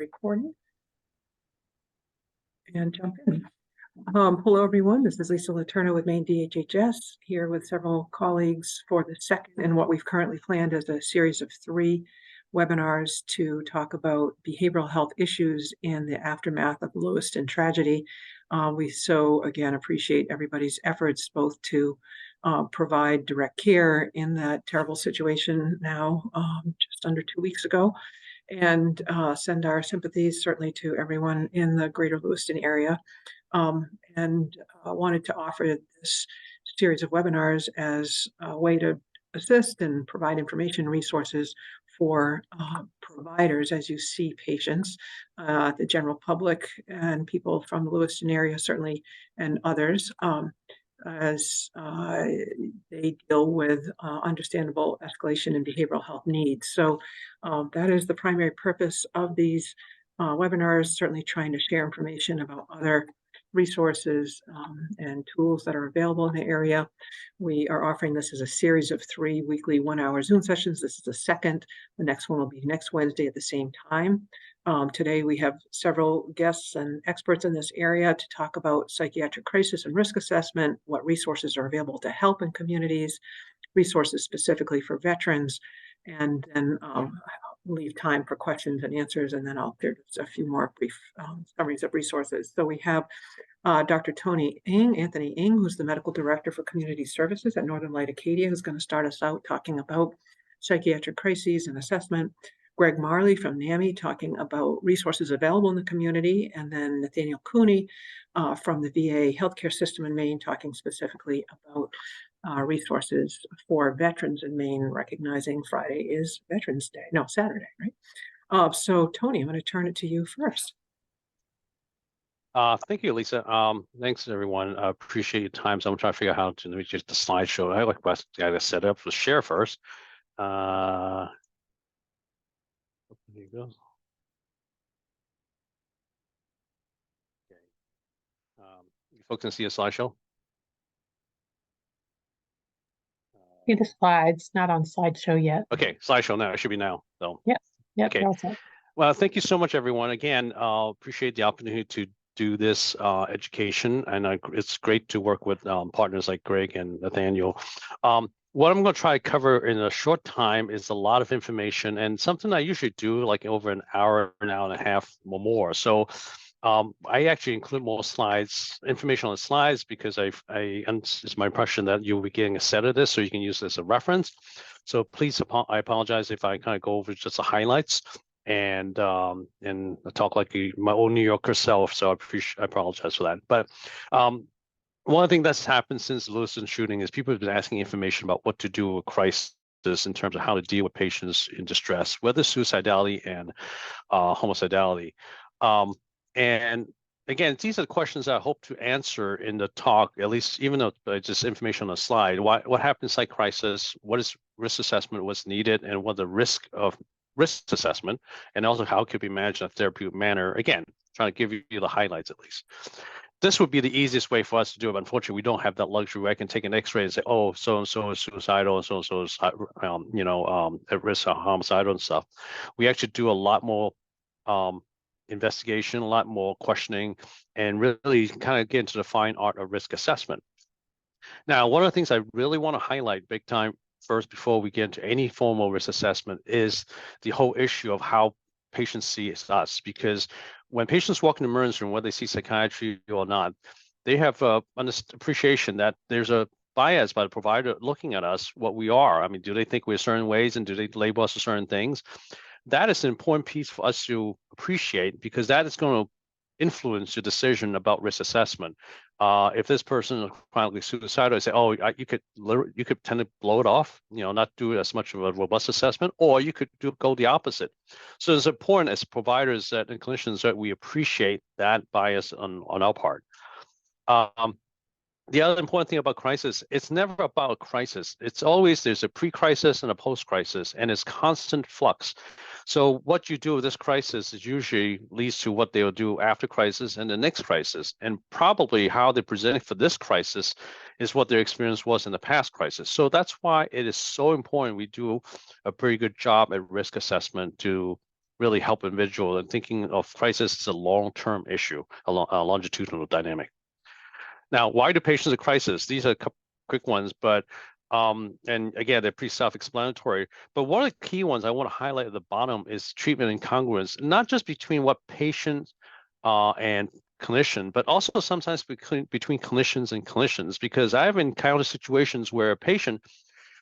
recording and jump in. Hello, everyone. This is Lisa Letourneau with Maine DHHS, here with several colleagues for the second in what we've currently planned as a series of 3 webinars to talk about behavioral health issues in the aftermath of the Lewiston tragedy. We so, again, appreciate everybody's efforts both to provide direct care in that terrible situation now, just under 2 weeks ago, and send our sympathies certainly to everyone in the greater Lewiston area. And wanted to offer this series of webinars as a way to assist and provide information resources for providers as you see patients, the general public and people from the Lewiston area certainly, and others, as they deal with understandable escalation in behavioral health needs. So that is the primary purpose of these webinars, certainly trying to share information about other resources and tools that are available in the area. We are offering this as a series of 3 weekly 1-hour Zoom sessions. This is the second. The next one will be next Wednesday at the same time. Today we have several guests and experts in this area to talk about psychiatric crisis and risk assessment, what resources are available to help in communities, resources specifically for veterans, and then leave time for questions and answers, and then there's a few more brief summaries of resources. So we have Dr. Anthony Ng, who's the Medical Director for Community Services at Northern Light Acadia, who's going to start us out talking about psychiatric crises and assessment. Greg Marley from NAMI talking about resources available in the community, and then Nathaniel Cooney from the VA healthcare system in Maine talking specifically about resources for veterans in Maine, recognizing Friday is Veterans Day. No, Saturday, right? So Tony, I'm going to turn it to you first. Thank you, Lisa. Thanks, everyone. I appreciate your time. So I'm trying to figure out how to reach the slideshow. I like to set up with share first. There you go. Okay. You folks can see a slideshow? See the slides, not on slideshow yet. Okay, slideshow now. It should be now. So yes. Okay. Well, thank you so much, everyone. Again, appreciate the opportunity to do this education, and it's great to work with partners like Greg and Nathaniel. What I'm going to try to cover in a short time is a lot of information, and something I usually do like over an hour and a half or more. So I actually include more slides, information on the slides, because it's my impression that you'll be getting a set of this, so you can use this as a reference. So please, I apologize if I kind of go over just the highlights and talk like my own New Yorker self. So I apologize for that. But one thing that's happened since the Lewiston shooting is people have been asking information about what to do with crisis in terms of how to deal with patients in distress, whether suicidality and homicidality. And again, these are the questions I hope to answer in the talk, at least even though it's just information on the slide. What happens in psych crisis? What is risk assessment? What's needed? And what the risk of risk assessment? And also how it could be managed in a therapeutic manner? Again, trying to give you the highlights at least. This would be the easiest way for us to do it, but unfortunately, we don't have that luxury where I can take an X-ray and say, oh, so-and-so is suicidal, and so-and-so is at risk of homicidal and stuff. We actually do a lot more investigation, a lot more questioning, and really kind of get into the fine art of risk assessment. Now, one of the things I really want to highlight big time first before we get into any formal risk assessment is the whole issue of how patients see us, because when patients walk in the emergency room, whether they see psychiatry or not, they have an appreciation that there's a bias by the provider looking at us, what we are. I mean, do they think we're certain ways, and do they label us as certain things? That is an important piece for us to appreciate, because that is going to influence your decision about risk assessment. If this person is chronically suicidal, I say, oh, you could tend to blow it off, not do as much of a robust assessment, or you could go the opposite. So it's important as providers and clinicians that we appreciate that bias on our part. The other important thing about crisis, it's never about a crisis. It's always, there's a pre-crisis and a post-crisis, and it's constant flux. So what you do with this crisis is usually leads to what they'll do after crisis and the next crisis. And probably how they present for this crisis is what their experience was in the past crisis. So that's why it is so important we do a pretty good job at risk assessment to really help individual and thinking of crisis as a long-term issue, a longitudinal dynamic. Now, why do patients in crisis? These are a couple quick ones, but and again, they're pretty self-explanatory. But one of the key ones I want to highlight at the bottom is treatment incongruence, not just between what patients and clinician, but also sometimes between clinicians and clinicians, because I have encountered situations where a patient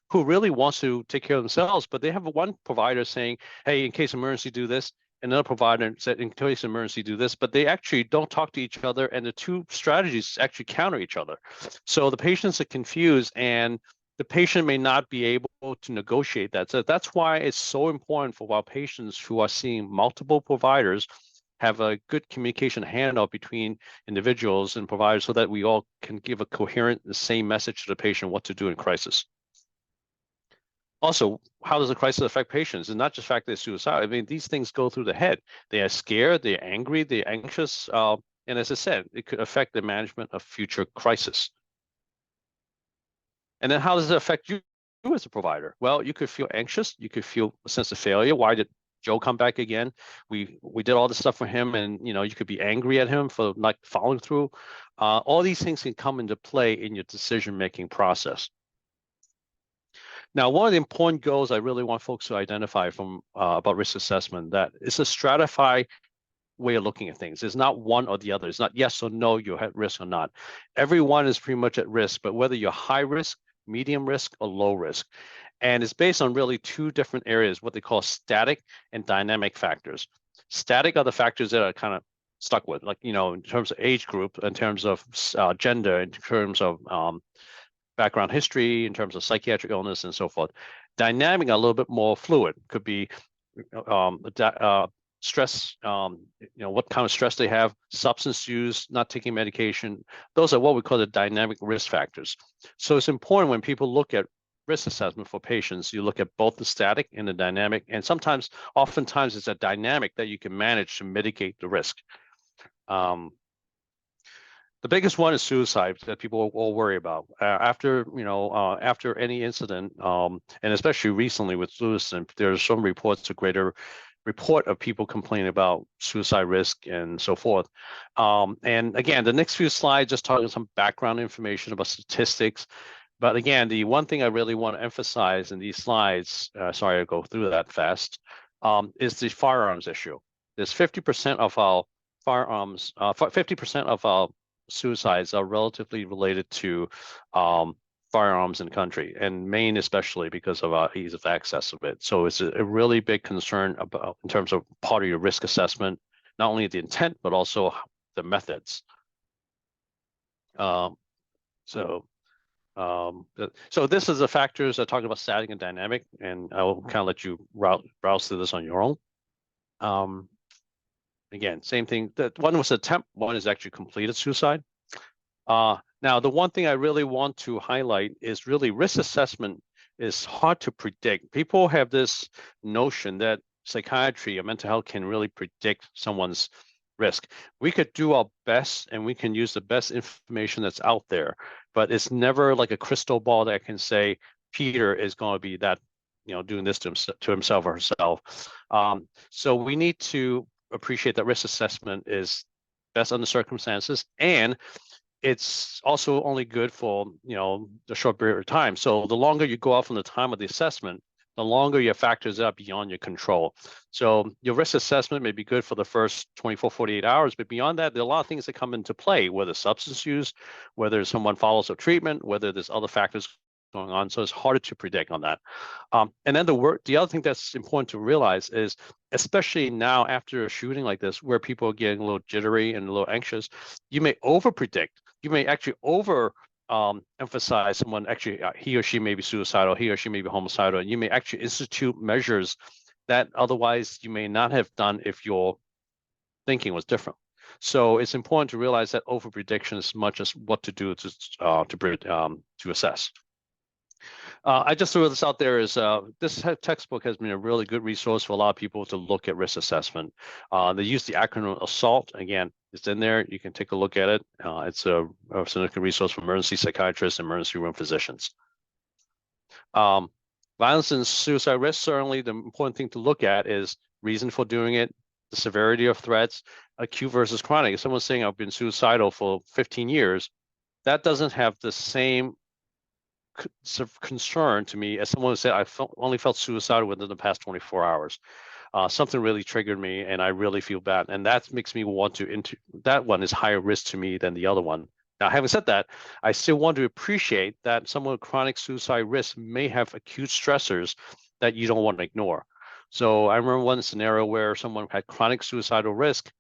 who really wants to take care of themselves, but they have one provider saying, hey, in case of emergency, do this. Another provider said, in case of emergency, do this, but they actually don't talk to each other, and the two strategies actually counter each other. So the patients are confused, and the patient may not be able to negotiate that. So that's why it's so important for our patients who are seeing multiple providers have a good communication handoff between individuals and providers so that we all can give a coherent, the same message to the patient what to do in crisis. Also, how does a crisis affect patients? And not just the fact they're suicidal. I mean, these things go through the head. They are scared, they're angry, they're anxious. And as I said, it could affect the management of future crisis. And then how does it affect you as a provider? Well, you could feel anxious. You could feel a sense of failure. Why did Joe come back again? We did all this stuff for him, and you could be angry at him for not following through. All these things can come into play in your decision-making process. Now, one of the important goals I really want folks to identify from about risk assessment, that it's a stratified way of looking at things. It's not one or the other. It's not yes or no, you're at risk or not. Everyone is pretty much at risk, but whether you're high risk, medium risk, or low risk. And it's based on really two different areas, what they call static and dynamic factors. Static are the factors that are kind of stuck with, like, in terms of age group, in terms of gender, in terms of background history, in terms of psychiatric illness, and so forth. Dynamic are a little bit more fluid. Could be stress, what kind of stress they have, substance use, not taking medication. Those are what we call the dynamic risk factors. So it's important when people look at risk assessment for patients, you look at both the static and the dynamic, and oftentimes it's a dynamic that you can manage to mitigate the risk. The biggest one is suicide that people all worry about after any incident, and especially recently with Lewiston. There's some reports, a greater report of people complaining about suicide risk and so forth. And again, the next few slides just talking some background information about statistics. But again, the one thing I really want to emphasize in these slides, sorry I go through that fast, is the firearms issue. There's 50% of our firearms, 50% of our suicides are relatively related to firearms in the country, and Maine especially because of our ease of access of it. So it's a really big concern about in terms of part of your risk assessment, not only the intent, but also the methods. So this is the factors I talked about, static and dynamic, and I'll kind of let you browse through this on your own. Again, same thing. That one was attempt, one is actually completed suicide. Now, the one thing I really want to highlight is really risk assessment is hard to predict. People have this notion that psychiatry or mental health can really predict someone's risk. We could do our best and we can use the best information that's out there, but it's never like a crystal ball that can say Peter is going to be that, doing this to himself or herself. So we need to appreciate that risk assessment is best under circumstances, and it's also only good for the short period of time. So the longer you go out from the time of the assessment, the longer your factors are beyond your control. So your risk assessment may be good for the first 24, 48 hours, but beyond that, there are a lot of things that come into play, whether substance use, whether someone follows a treatment, whether there's other factors going on. So it's harder to predict on that. And then the other thing that's important to realize is, especially now after a shooting like this, where people are getting a little jittery and a little anxious, you may over predict. You may actually emphasize someone actually he or she may be suicidal, he or she may be homicidal, and you may actually institute measures that otherwise you may not have done if your thinking was different. So it's important to realize that over prediction as much as what to do to assess. I just threw this out there is this textbook has been a really good resource for a lot of people to look at risk assessment. They use the acronym ASSAULT. Again, it's in there. You can take a look at it. It's a significant resource for emergency psychiatrists and emergency room physicians. Violence and suicide risk, certainly the important thing to look at is reason for doing it, the severity of threats, acute versus chronic. If someone's saying I've been suicidal for 15 years, that doesn't have the same concern to me as someone who said I only felt suicidal within the past 24 hours. Something really triggered me and I really feel bad. And that makes me want to, that one is higher risk to me than the other one. Now, having said that, I still want to appreciate that someone with chronic suicide risk may have acute stressors that you don't want to ignore. So I remember one scenario where someone had chronic suicidal risk,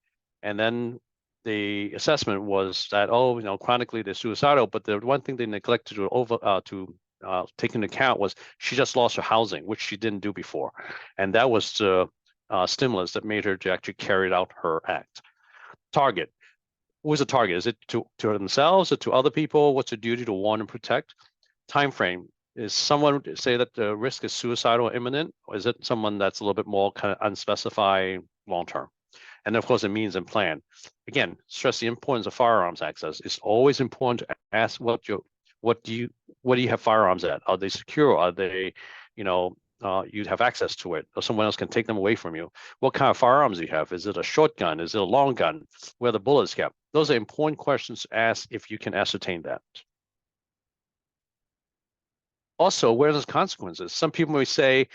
and then the assessment was that, oh, you know, chronically they're suicidal, but the one thing they neglected to take into account was she just lost her housing, which she didn't do before. And that was the stimulus that made her to actually carry out her act. Target. Who's the target? Is it to themselves or to other people? What's the duty to warn and protect? Time frame. Is someone say that the risk is suicidal or imminent, or is it someone that's a little bit more kind of unspecified long term? And of course, the means and plan. Again, stress the importance of firearms access. It's always important to ask what do you have firearms at? Are they secure? Are they, you know, you'd have access to it, or someone else can take them away from you? What kind of firearms do you have? Is it a short gun? Is it a long gun? Where the bullets kept? Those are important questions to ask if you can ascertain that. Also, where there's consequences. Some people may say,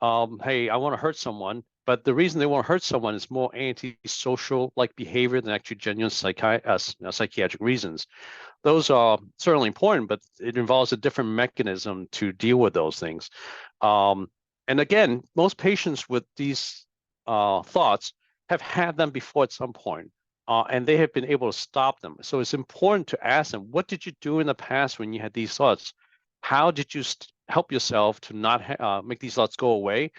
hey, I want to hurt someone, but the reason they want to hurt someone is more antisocial like behavior than actually genuine psychiatric reasons. Those are certainly important, but it involves a different mechanism to deal with those things. And again, most patients with these thoughts have had them before at some point, and they have been able to stop them. So it's important to ask them, what did you do in the past when you had these thoughts? How did you help yourself to not make these thoughts go away,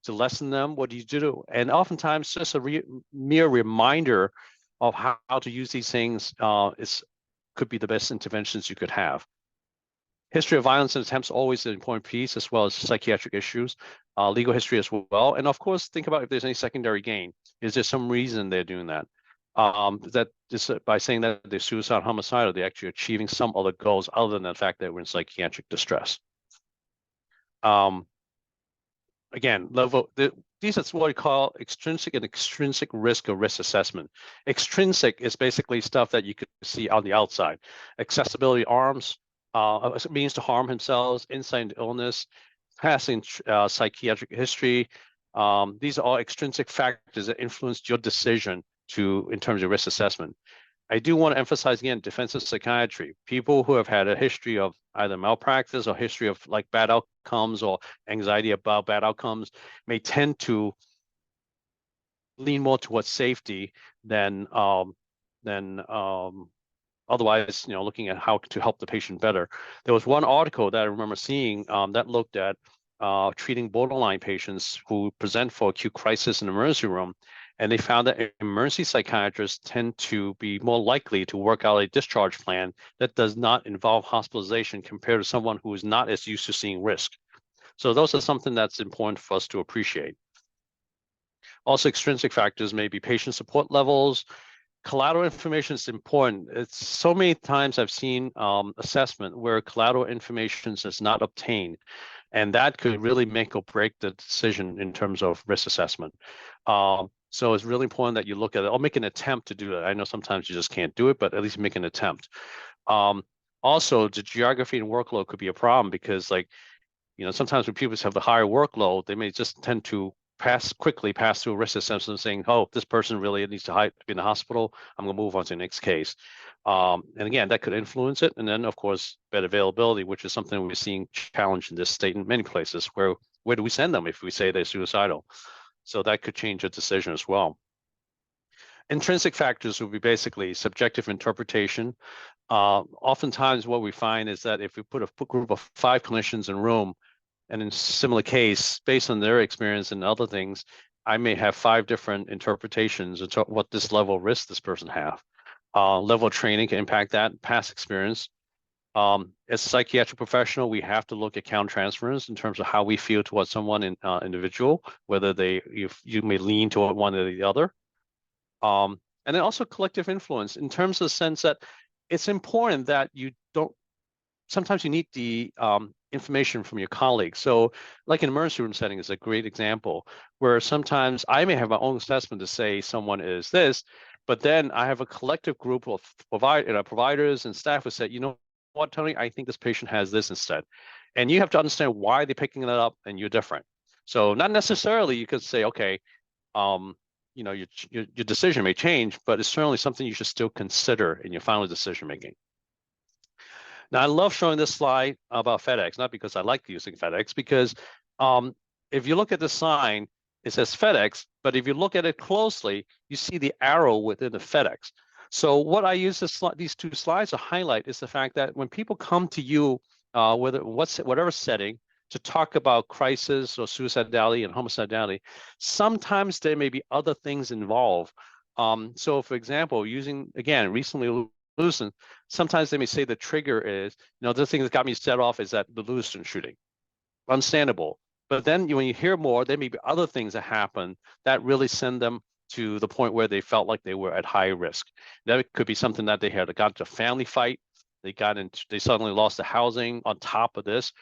to lessen them? What do you do? And oftentimes, just a mere reminder of how to use these things could be the best interventions you could have. History of violence and attempts always an important piece, as well as psychiatric issues, legal history as well. And of course, think about if there's any secondary gain. Is there some reason they're doing that? That just by saying that they're suicide, homicidal, they're actually achieving some other goals other than the fact that we're in psychiatric distress. Again, these are what we call extrinsic and extrinsic risk or risk assessment. Extrinsic is basically stuff that you could see on the outside. Accessibility arms, means to harm themselves, insight into illness, passing psychiatric history. These are all extrinsic factors that influence your decision in terms of risk assessment. I do want to emphasize again, defensive psychiatry. People who have had a history of either malpractice or history of like bad outcomes or anxiety about bad outcomes may tend to lean more towards safety than otherwise, you know, looking at how to help the patient better. There was one article that I remember seeing that looked at treating borderline patients who present for acute crisis in the emergency room. And they found that emergency psychiatrists tend to be more likely to work out a discharge plan that does not involve hospitalization compared to someone who is not as used to seeing risk. So those are something that's important for us to appreciate. Also, extrinsic factors may be patient support levels. Collateral information is important. It's so many times I've seen assessment where collateral information is not obtained, and that could really make or break the decision in terms of risk assessment. So it's really important that you look at it or make an attempt to do that. I know sometimes you just can't do it, but at least make an attempt. Also, the geography and workload could be a problem because, like, you know, sometimes when people have the higher workload, they may just tend to quickly pass through a risk assessment saying, oh, this person really needs to be in the hospital. I'm going to move on to the next case. And again, that could influence it. And then, of course, bed availability, which is something we're seeing challenged in this state in many places. Where do we send them if we say they're suicidal? So that could change a decision as well. Intrinsic factors would be basically subjective interpretation. Oftentimes what we find is that if we put a group of 5 clinicians in a room, and in similar case, based on their experience and other things, I may have 5 different interpretations of what this level of risk this person have. Level of training can impact that, past experience. As a psychiatric professional, we have to look at countertransference in terms of how we feel towards someone individual, whether you may lean toward one or the other. And then also collective influence in terms of the sense that it's important that you don't, sometimes you need the information from your colleagues. So like an emergency room setting is a great example where sometimes I may have my own assessment to say someone is this, but then I have a collective group of providers and staff who say, you know what, Tony, I think this patient has this instead. And you have to understand why they're picking that up and you're different. So not necessarily you could say, okay, you know, your decision may change, but it's certainly something you should still consider in your final decision making. Now, I love showing this slide about FedEx, not because I like using FedEx, because if you look at the sign, it says FedEx, but if you look at it closely, you see the arrow within the FedEx. So what I use these two slides to highlight is the fact that when people come to you, whatever setting, to talk about crisis or suicidality and homicidality, sometimes there may be other things involved. So for example, recently Lewiston, sometimes they may say the trigger is, the thing that got me set off is that the Lewiston shooting. Understandable. But then when you hear more, there may be other things that happen that really send them to the point where they felt like they were at high risk. That could be something that they had got into a family fight. They suddenly lost the housing on top of this.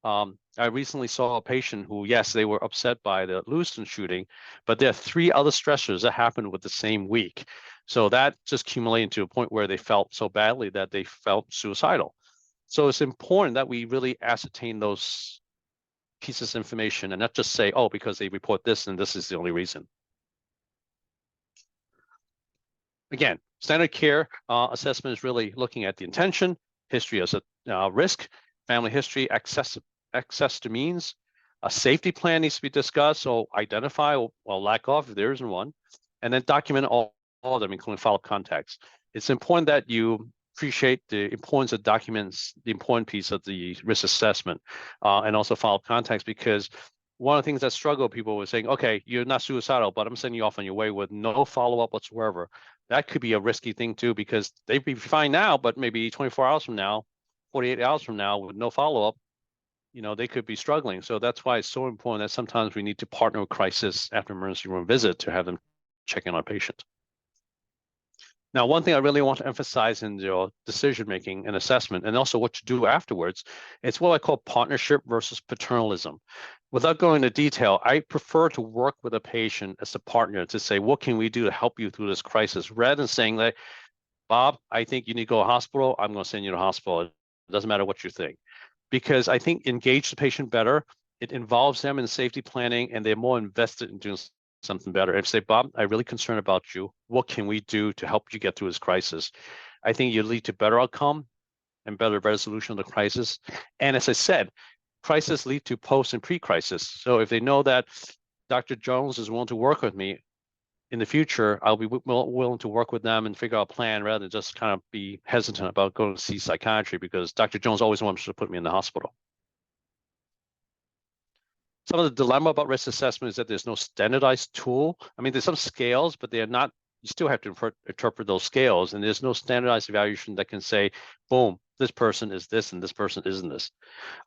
I recently saw a patient who, yes, they were upset by the Lewiston shooting, but there are 3 other stressors that happened with the same week. So that just accumulated to a point where they felt so badly that they felt suicidal. So it's important that we really ascertain those pieces of information and not just say, oh, because they report this and this is the only reason. Again, standard care assessment is really looking at the intention, history as a risk, family history, access to means. A safety plan needs to be discussed, so identify or lack of if there isn't one, and then document all of them, including follow-up contacts. It's important that you appreciate the importance of documents, the important piece of the risk assessment, and also follow-up contacts, because one of the things that struggle people with saying, okay, you're not suicidal, but I'm sending you off on your way with no follow-up whatsoever. That could be a risky thing too, because they'd be fine now, but maybe 24 hours from now, 48 hours from now with no follow-up, they could be struggling. So that's why it's so important that sometimes we need to partner with crisis after emergency room visit to have them check in on patients. Now, one thing I really want to emphasize in your decision-making and assessment, and also what you do afterwards, it's what I call partnership versus paternalism. Without going into detail, I prefer to work with a patient as a partner to say, what can we do to help you through this crisis? Rather than saying that, Bob, I think you need to go to the hospital. I'm going to send you to the hospital. It doesn't matter what you think. Because I think engage the patient better. It involves them in safety planning, and they're more invested in doing something better. If say, Bob, I'm really concerned about you. What can we do to help you get through this crisis? I think you lead to better outcome and better resolution of the crisis. And as I said, crisis lead to post and pre-crisis. So if they know that Dr. Jones is willing to work with me in the future, I'll be willing to work with them and figure out a plan rather than just kind of be hesitant about going to see psychiatry because Dr. Jones always wants to put me in the hospital. Some of the dilemma about risk assessment is that there's no standardized tool. I mean, there's some scales, but they're not, you still have to interpret those scales, and there's no standardized evaluation that can say, boom, this person is this and this person isn't this.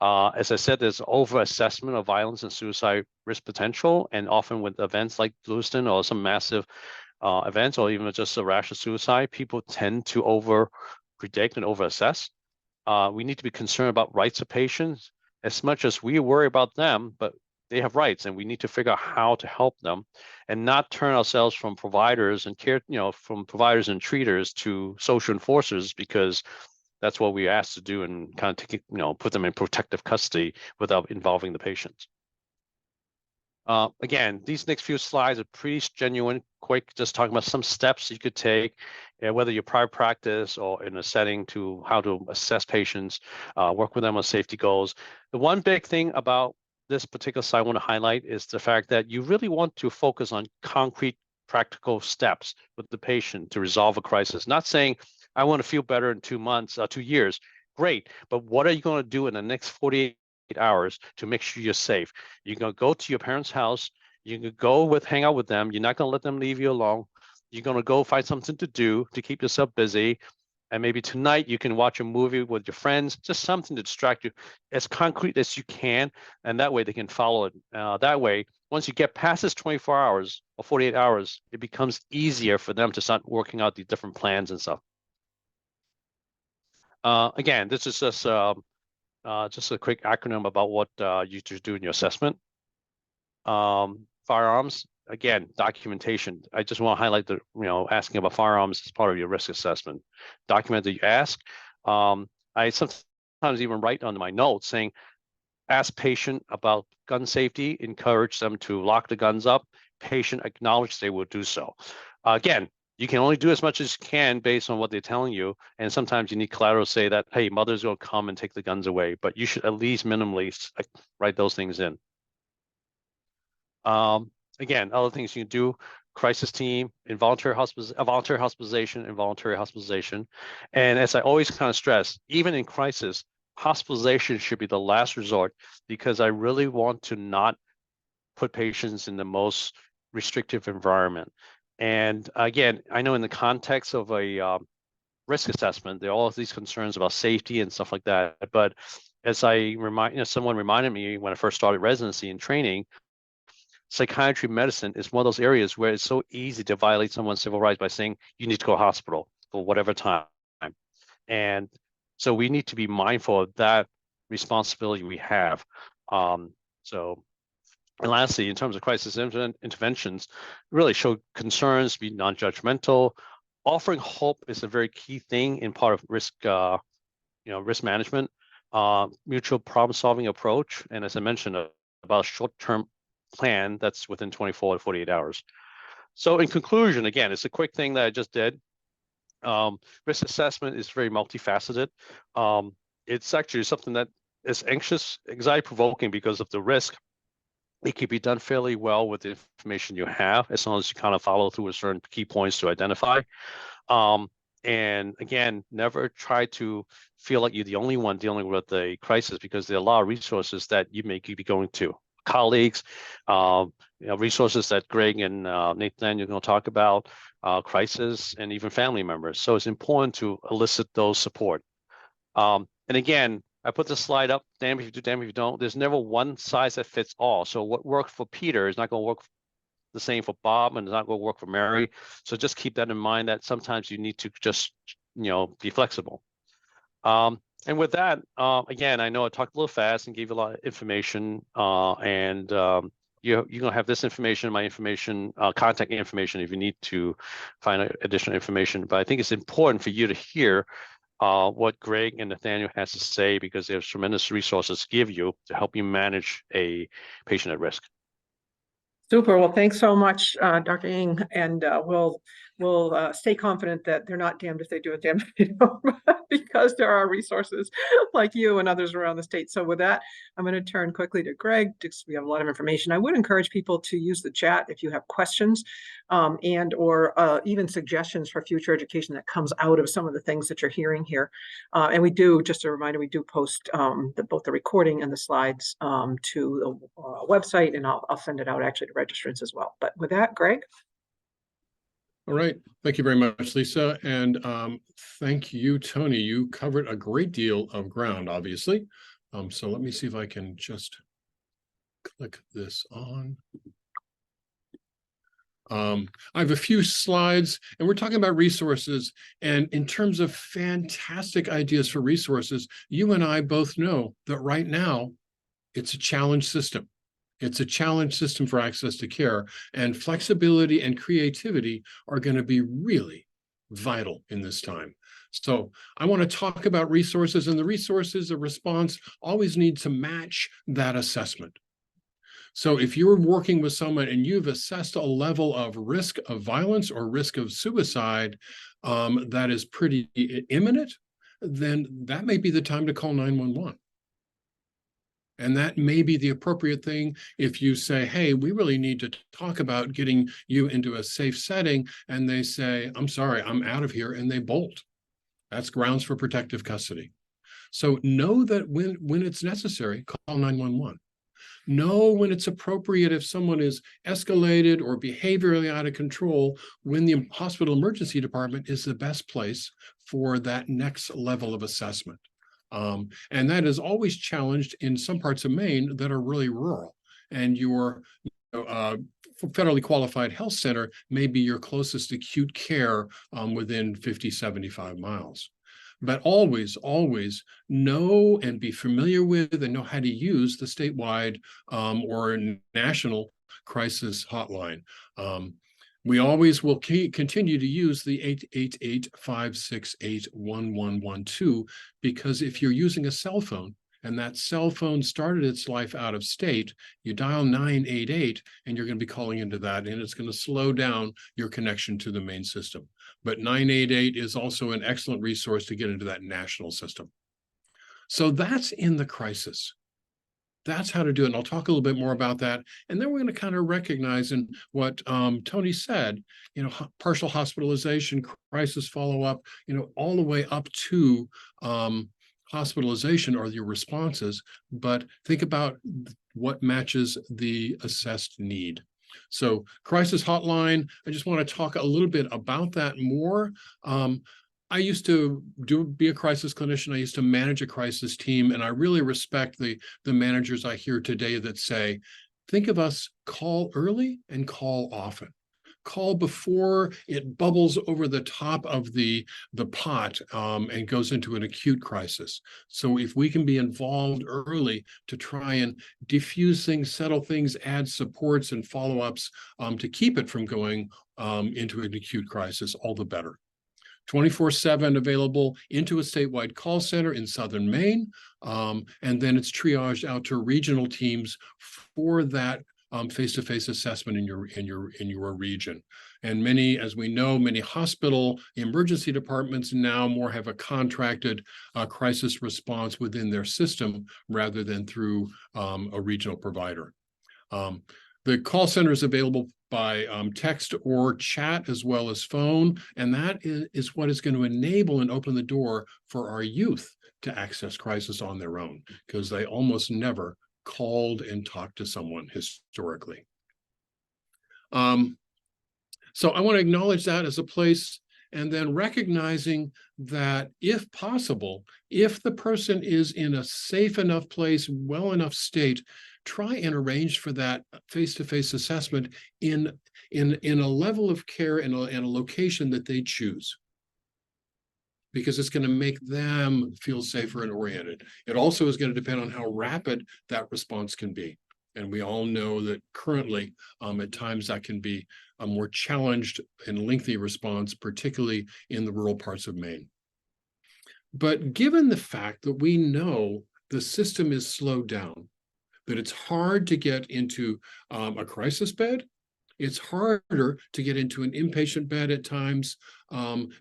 As I said, there's over-assessment of violence and suicide risk potential, and often with events like Lewiston or some massive events, or even just a rash of suicide, people tend to over-predict and over-assess. We need to be concerned about rights of patients as much as we worry about them, but they have rights, and we need to figure out how to help them and not turn ourselves from providers and care, from providers and treaters to social enforcers, because that's what we're asked to do and kind of take, put them in protective custody without involving the patients. Again, these next few slides are pretty genuine, quick, just talking about some steps you could take, whether you're private practice or in a setting to how to assess patients, work with them on safety goals. The one big thing about this particular slide I want to highlight is the fact that you really want to focus on concrete, practical steps with the patient to resolve a crisis. Not saying, I want to feel better in 2 months, 2 years. Great, but what are you going to do in the next 48 hours to make sure you're safe? You're going to go to your parents' house. You can go hang out with them. You're not going to let them leave you alone. You're going to go find something to do to keep yourself busy. And maybe tonight you can watch a movie with your friends, just something to distract you, as concrete as you can. And that way they can follow it. That way, once you get past this 24 hours or 48 hours, it becomes easier for them to start working out the different plans and stuff. Again, this is just just a quick acronym about what you should do in your assessment. Firearms, again, documentation. I just want to highlight the, asking about firearms as part of your risk assessment. Document that you ask. I sometimes even write on my notes saying, ask patient about gun safety, encourage them to lock the guns up. Patient acknowledge they will do so. Again, you can only do as much as you can based on what they're telling you. And sometimes you need collateral to say that, hey, mother's going to come and take the guns away, but you should at least minimally write those things in. Again, other things you can do, crisis team, voluntary hospitalization. And as I always kind of stress, even in crisis, hospitalization should be the last resort, because I really want to not put patients in the most restrictive environment. And again, I know in the context of a risk assessment, there are all of these concerns about safety and stuff like that. But as I someone reminded me when I first started residency and training, psychiatry medicine is one of those areas where it's so easy to violate someone's civil rights by saying you need to go to hospital for whatever time. And so we need to be mindful of that responsibility we have. And lastly, in terms of crisis interventions, really show concerns, be non-judgmental. Offering hope is a very key thing in part of risk, risk management, mutual problem-solving approach, and as I mentioned, about a short-term plan that's within 24 to 48 hours. So in conclusion, again, it's a quick thing that I just did. Risk assessment is very multifaceted. It's actually something that is anxiety-provoking because of the risk. It can be done fairly well with the information you have, as long as you kind of follow through with certain key points to identify. And again, never try to feel like you're the only one dealing with a crisis, because there are a lot of resources that you may be going to. Colleagues, resources that Greg and Nathan are going to talk about, crisis, and even family members. So it's important to elicit those support. And again, I put the slide up, damn if you do, damn if you don't. There's never one size that fits all. So what worked for Peter is not going to work the same for Bob, and it's not going to work for Mary. So just keep that in mind, that sometimes you need to just, be flexible. And with that, again, I know I talked a little fast and gave you a lot of information, and you're going to have this information, my information, contact information if you need to find additional information. But I think it's important for you to hear what Greg and Nathaniel has to say, because there's tremendous resources to give you to help you manage a patient at risk. Super. Well, thanks so much, Dr. Ng, and we'll stay confident that they're not damned if they do it, damned if they don't, because there are resources like you and others around the state. So with that, I'm going to turn quickly to Greg, because we have a lot of information. I would encourage people to use the chat if you have questions and or even suggestions for future education that comes out of some of the things that you're hearing here. And we do, just a reminder, we do post both the recording and the slides to the website, and I'll send it out actually to registrants as well. But with that, Greg. All right. Thank you very much, Lisa. And thank you, Tony. You covered a great deal of ground, obviously. So let me see if I can just click this on. I have a few slides, and we're talking about resources. And in terms of fantastic ideas for resources, you and I both know that right now, it's a challenge system. It's a challenge system for access to care, and flexibility and creativity are going to be really vital in this time. So I want to talk about resources, and the resources, the response always need to match that assessment. So if you're working with someone and you've assessed a level of risk of violence or risk of suicide that is pretty imminent, then that may be the time to call 911. And that may be the appropriate thing if you say, hey, we really need to talk about getting you into a safe setting. And they say, I'm sorry, I'm out of here. And they bolt. That's grounds for protective custody. So know that when it's necessary, call 911. Know when it's appropriate if someone is escalated or behaviorally out of control, when the hospital emergency department is the best place for that next level of assessment. And that is always challenged in some parts of Maine that are really rural, and your federally qualified health center may be your closest acute care within 50, 75 miles. but always, always know and be familiar with and know how to use the statewide or national crisis hotline. We always will continue to use the 888-568-1112, because if you're using a cell phone and that cell phone started its life out of state, you dial 988 and you're going to be calling into that, and it's going to slow down your connection to the main system. But 988 is also an excellent resource to get into that national system. So that's in the crisis. That's how to do it. And I'll talk a little bit more about that. And then we're going to kind of recognize in what Tony said, partial hospitalization, crisis follow-up, all the way up to hospitalization are your responses. But think about what matches the assessed need. So crisis hotline, I just want to talk a little bit about that more. I used to be a crisis clinician. I used to manage a crisis team, and I really respect the managers I hear today that say, think of us, call early and call often. Call before it bubbles over the top of the pot and goes into an acute crisis. So if we can be involved early to try and diffuse things, settle things, add supports and follow-ups to keep it from going into an acute crisis, all the better. 24/7 available into a statewide call center in Southern Maine, and then it's triaged out to regional teams for that face-to-face assessment in your region. And many, as we know, many hospital emergency departments now more have a contracted crisis response within their system rather than through a regional provider. The call center is available by text or chat as well as phone, and that is what is going to enable and open the door for our youth to access crisis on their own, because they almost never called and talked to someone historically. So I want to acknowledge that as a place, and then recognizing that if possible, if the person is in a safe enough place, well enough state, try and arrange for that face-to-face assessment in a level of care and a location that they choose, because it's going to make them feel safer and oriented. It also is going to depend on how rapid that response can be. And we all know that currently, at times that can be a more challenged and lengthy response, particularly in the rural parts of Maine. But given the fact that we know the system is slowed down, that it's hard to get into a crisis bed, it's harder to get into an inpatient bed at times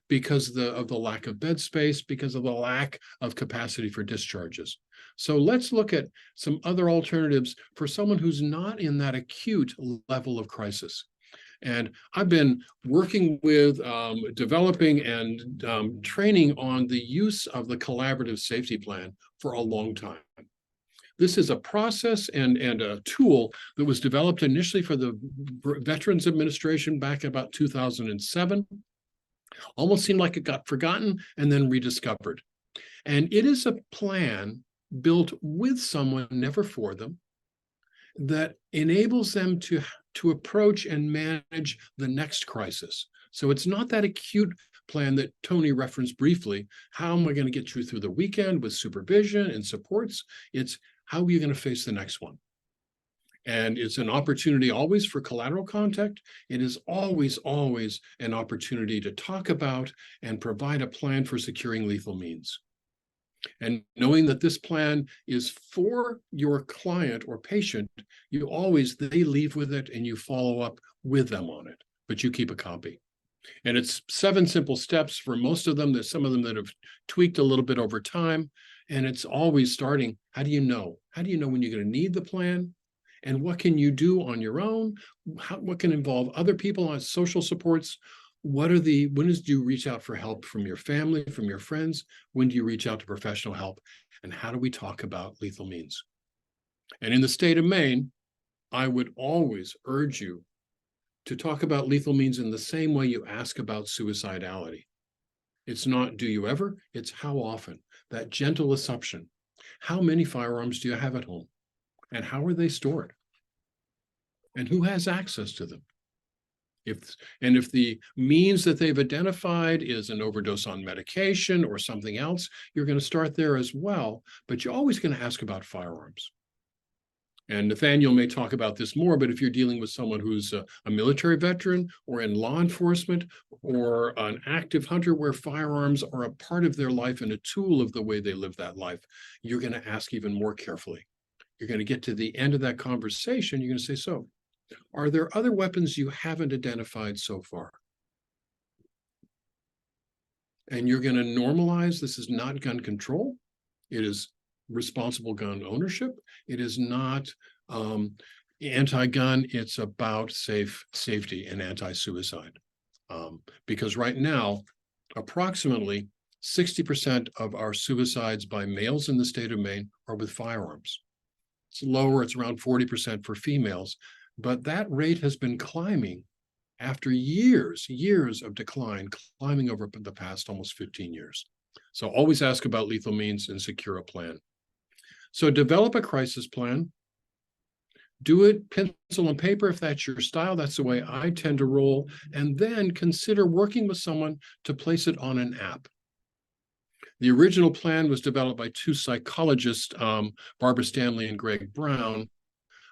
because of the lack of bed space, because of the lack of capacity for discharges. So let's look at some other alternatives for someone who's not in that acute level of crisis. And I've been working with developing and training on the use of the collaborative safety plan for a long time. This is a process and a tool that was developed initially for the Veterans Administration back about 2007. Almost seemed like it got forgotten and then rediscovered. And it is a plan built with someone, never for them, that enables them to approach and manage the next crisis. So it's not that acute plan that Tony referenced briefly. How am I going to get you through the weekend with supervision and supports? It's how are you going to face the next one? And it's an opportunity always for collateral contact. It is always, always an opportunity to talk about and provide a plan for securing lethal means. And knowing that this plan is for your client or patient, they leave with it and you follow up with them on it, but you keep a copy. And it's 7 simple steps for most of them. There's some of them that have tweaked a little bit over time. And it's always starting, how do you know? How do you know when you're going to need the plan? And what can you do on your own? What can involve other people on social supports? When do you reach out for help from your family, from your friends? When do you reach out to professional help? And how do we talk about lethal means? And in the state of Maine, I would always urge you to talk about lethal means in the same way you ask about suicidality. It's not do you ever, it's how often. That gentle assumption. How many firearms do you have at home? And how are they stored? And who has access to them? If the means that they've identified is an overdose on medication or something else, you're going to start there as well, but you're always going to ask about firearms. And Nathaniel may talk about this more, but if you're dealing with someone who's a military veteran or in law enforcement or an active hunter where firearms are a part of their life and a tool of the way they live that life, you're going to ask even more carefully. You're going to get to the end of that conversation. You're going to say, so, are there other weapons you haven't identified so far? And you're going to normalize this is not gun control. It is responsible gun ownership. It is not anti-gun. It's about safety and anti-suicide. Because right now, approximately 60% of our suicides by males in the state of Maine are with firearms. It's lower, it's around 40% for females, but that rate has been climbing after years of decline, climbing over the past almost 15 years. So always ask about lethal means and secure a plan. So develop a crisis plan. Do it pencil and paper if that's your style. That's the way I tend to roll. And then consider working with someone to place it on an app. The original plan was developed by two psychologists, Barbara Stanley and Greg Brown.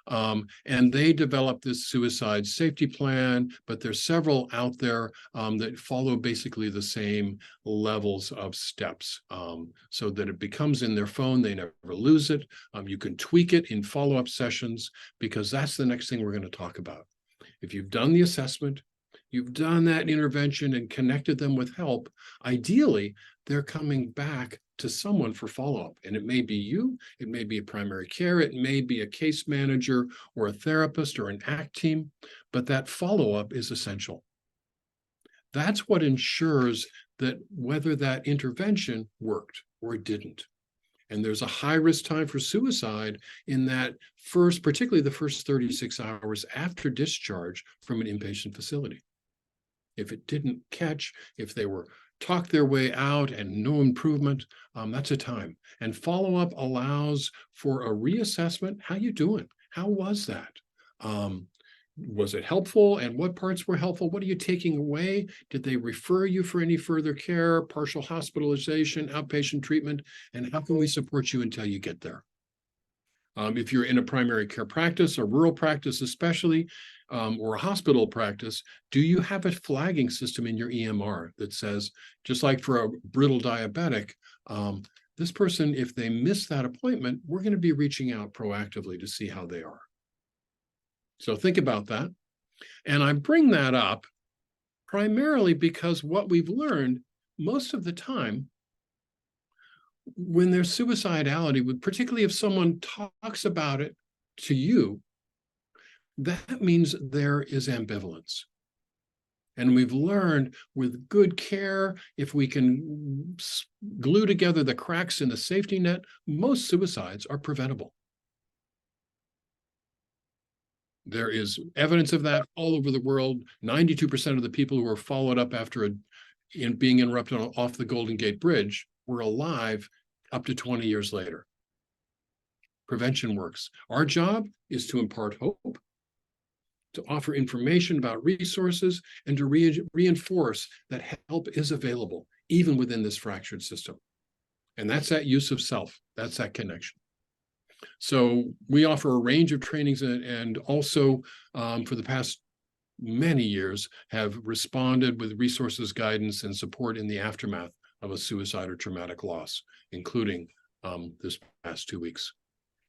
And they developed this suicide safety plan, but there's several out there that follow basically the same levels of steps so that it becomes in their phone. They never lose it. You can tweak it in follow-up sessions because that's the next thing we're going to talk about. If you've done the assessment, you've done that intervention and connected them with help, ideally, they're coming back to someone for follow-up. And it may be you, it may be a primary care, it may be a case manager or a therapist or an ACT team, but that follow-up is essential. That's what ensures that whether that intervention worked or didn't. And there's a high risk time for suicide in that first, particularly the first 36 hours after discharge from an inpatient facility. If it didn't catch, if they were talked their way out and no improvement, that's a time. And follow-up allows for a reassessment. How you doing? How was that? Was it helpful? And what parts were helpful? What are you taking away? Did they refer you for any further care, partial hospitalization, outpatient treatment? And how can we support you until you get there? If you're in a primary care practice, a rural practice especially, or a hospital practice, do you have a flagging system in your EMR that says, just like for a brittle diabetic, this person, if they miss that appointment, we're going to be reaching out proactively to see how they are. So think about that. And I bring that up primarily because what we've learned most of the time, when there's suicidality, particularly if someone talks about it to you, that means there is ambivalence. And we've learned with good care, if we can glue together the cracks in the safety net, most suicides are preventable. There is evidence of that all over the world. 92% of the people who were followed up after being interrupted off the Golden Gate Bridge were alive up to 20 years later. Prevention works. Our job is to impart hope, to offer information about resources, and to reinforce that help is available, even within this fractured system. And that's that use of self. That's that connection. So we offer a range of trainings and also for the past many years have responded with resources, guidance, and support in the aftermath of a suicide or traumatic loss, including this past 2 weeks.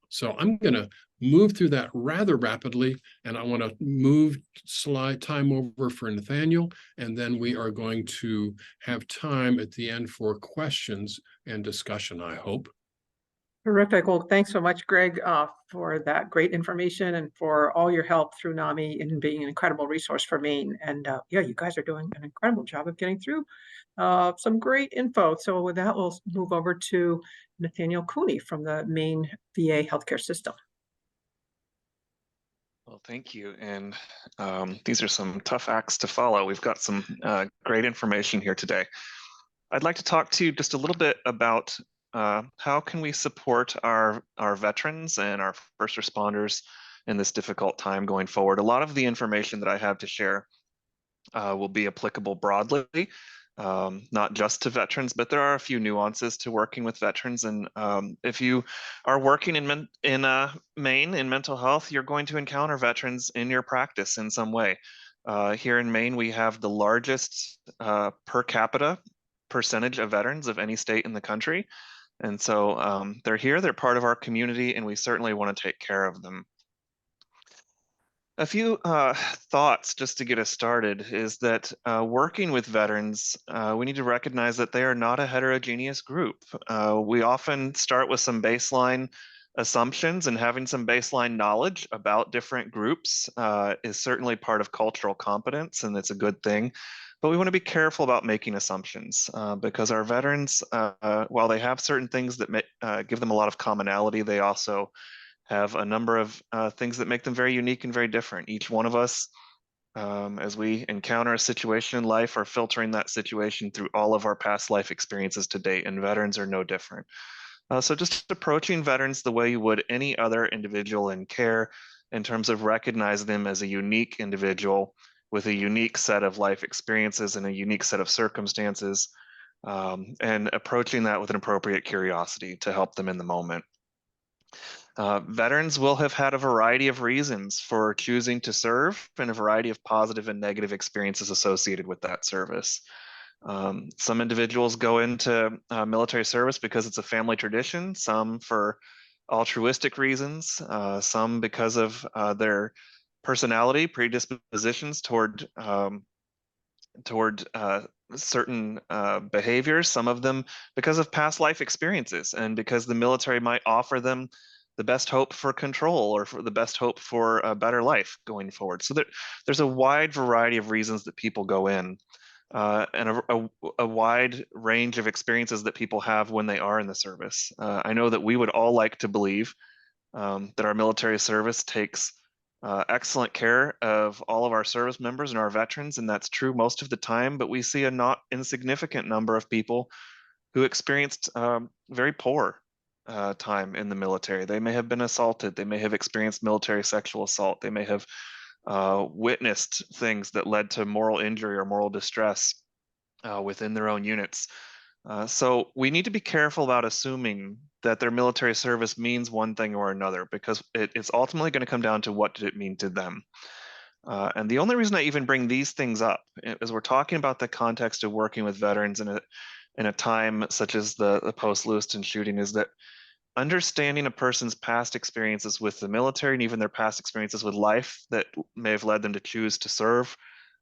So I'm going to move through that rather rapidly, and I want to move slide time over for Nathaniel, and then we are going to have time at the end for questions and discussion, I hope. Terrific. Well, thanks so much, Greg, for that great information and for all your help through NAMI in being an incredible resource for Maine. And yeah, you guys are doing an incredible job of getting through some great info. So with that, we'll move over to Nathaniel Cooney from the Maine VA healthcare system. Well, thank you. And these are some tough acts to follow. We've got some great information here today. I'd like to talk to you just a little bit about how can we support our veterans and our first responders in this difficult time going forward. A lot of the information that I have to share will be applicable broadly, not just to veterans, but there are a few nuances to working with veterans. And if you are working in Maine in mental health, you're going to encounter veterans in your practice in some way. Here in Maine, we have the largest per capita percentage of veterans of any state in the country. And so they're here, they're part of our community, and we certainly want to take care of them. A few thoughts just to get us started is that working with veterans, we need to recognize that they are not a heterogeneous group. We often start with some baseline assumptions, and having some baseline knowledge about different groups is certainly part of cultural competence, and it's a good thing. But we want to be careful about making assumptions because our veterans, while they have certain things that give them a lot of commonality, they also have a number of things that make them very unique and very different. Each one of us, as we encounter a situation in life, are filtering that situation through all of our past life experiences to date, and veterans are no different. So just approaching veterans the way you would any other individual in care, in terms of recognizing them as a unique individual with a unique set of life experiences and a unique set of circumstances, and approaching that with an appropriate curiosity to help them in the moment. Veterans will have had a variety of reasons for choosing to serve and a variety of positive and negative experiences associated with that service. Some individuals go into military service because it's a family tradition, some for altruistic reasons, some because of their personality, predispositions toward certain behaviors, some of them because of past life experiences and because the military might offer them the best hope for control or for the best hope for a better life going forward. So there's a wide variety of reasons that people go in and a wide range of experiences that people have when they are in the service. I know that we would all like to believe that our military service takes excellent care of all of our service members and our veterans, and that's true most of the time, but we see a not insignificant number of people who experienced very poor time in the military. They may have been assaulted, they may have experienced military sexual assault, they may have witnessed things that led to moral injury or moral distress within their own units. So we need to be careful about assuming that their military service means one thing or another, because it's ultimately going to come down to what did it mean to them. And the only reason I even bring these things up is we're talking about the context of working with veterans in a time such as the post-Lewiston shooting, is that understanding a person's past experiences with the military and even their past experiences with life that may have led them to choose to serve,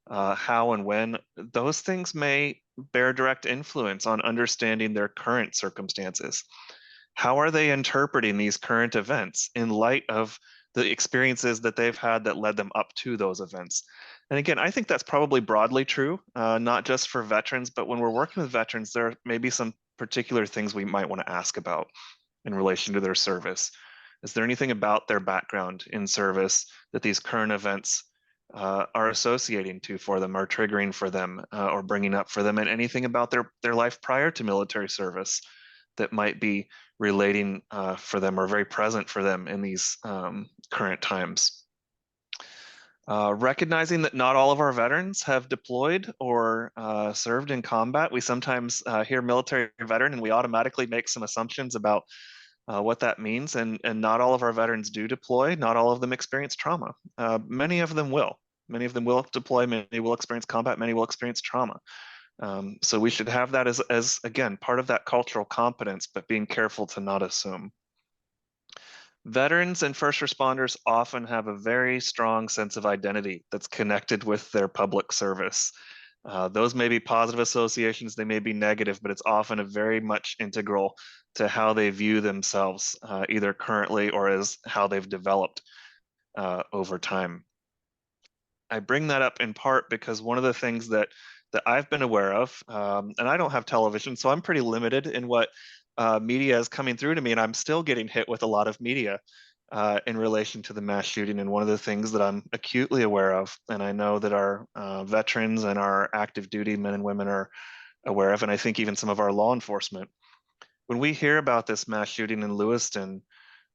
how and when, those things may bear direct influence on understanding their current circumstances. How are they interpreting these current events in light of the experiences that they've had that led them up to those events? And again, I think that's probably broadly true, not just for veterans, but when we're working with veterans, there may be some particular things we might want to ask about in relation to their service. Is there anything about their background in service that these current events are associating to for them, or triggering for them, or bringing up for them, and anything about their life prior to military service that might be relating for them or very present for them in these current times. Recognizing that not all of our veterans have deployed or served in combat. We sometimes hear military veteran and we automatically make some assumptions about what that means, and not all of our veterans do deploy. Not all of them experience trauma. Many of them will. Many of them will deploy, many will experience combat, many will experience trauma. So we should have that as again, part of that cultural competence, but being careful to not assume. Veterans and first responders often have a very strong sense of identity that's connected with their public service. Those may be positive associations, they may be negative, but it's often a very much integral to how they view themselves, either currently or as how they've developed over time. I bring that up in part because one of the things that I've been aware of, and I don't have television, so I'm pretty limited in what media is coming through to me, and I'm still getting hit with a lot of media in relation to the mass shooting. And one of the things that I'm acutely aware of, and I know that our veterans and our active duty men and women are aware of, and I think even some of our law enforcement, when we hear about this mass shooting in Lewiston,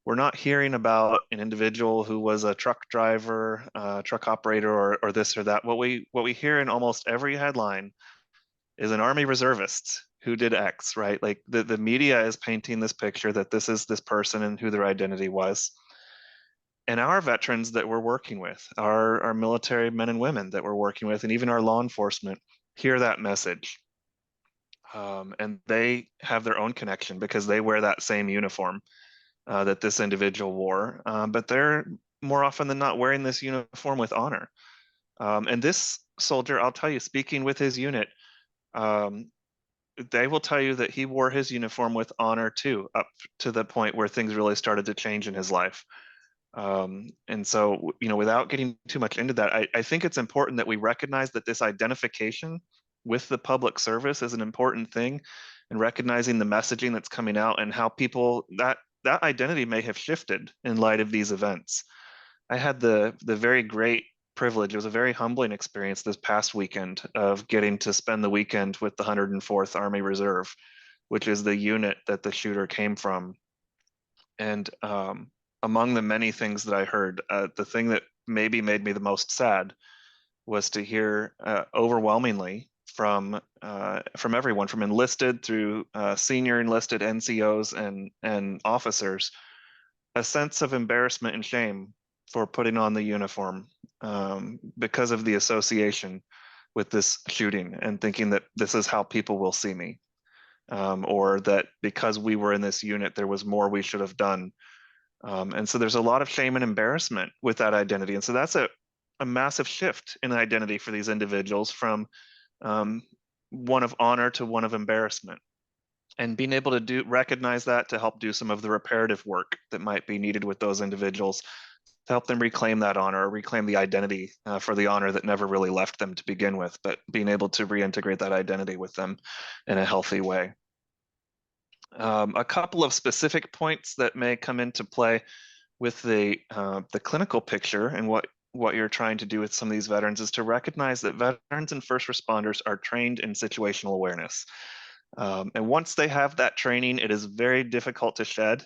We're not hearing about an individual who was a truck driver, truck operator, or this or that. What we hear in almost every headline is an Army reservist who did X, right? Like the media is painting this picture that this is this person and who their identity was. And our veterans that we're working with, our military men and women that we're working with, and even our law enforcement hear that message. And they have their own connection because they wear that same uniform that this individual wore, but they're more often than not wearing this uniform with honor. And this soldier, I'll tell you, speaking with his unit, they will tell you that he wore his uniform with honor too, up to the point where things really started to change in his life. And so, without getting too much into that, I think it's important that we recognize that this identification with the public service is an important thing, and recognizing the messaging that's coming out and how people that identity may have shifted in light of these events. I had the very great privilege. It was a very humbling experience this past weekend of getting to spend the weekend with the 104th Army Reserve, which is the unit that the shooter came from. And among the many things that I heard, the thing that maybe made me the most sad was to hear overwhelmingly from everyone, from enlisted through senior enlisted NCOs and officers, a sense of embarrassment and shame for putting on the uniform because of the association with this shooting, and thinking that this is how people will see me, or that because we were in this unit, there was more we should have done. And so there's a lot of shame and embarrassment with that identity. And so that's a massive shift in identity for these individuals, from one of honor to one of embarrassment. And being able to recognize that, to help do some of the reparative work that might be needed with those individuals, to help them reclaim that honor, or reclaim the identity for the honor that never really left them to begin with, but being able to reintegrate that identity with them in a healthy way. A couple of specific points that may come into play with the clinical picture and what you're trying to do with some of these veterans is to recognize that veterans and first responders are trained in situational awareness. And once they have that training, it is very difficult to shed.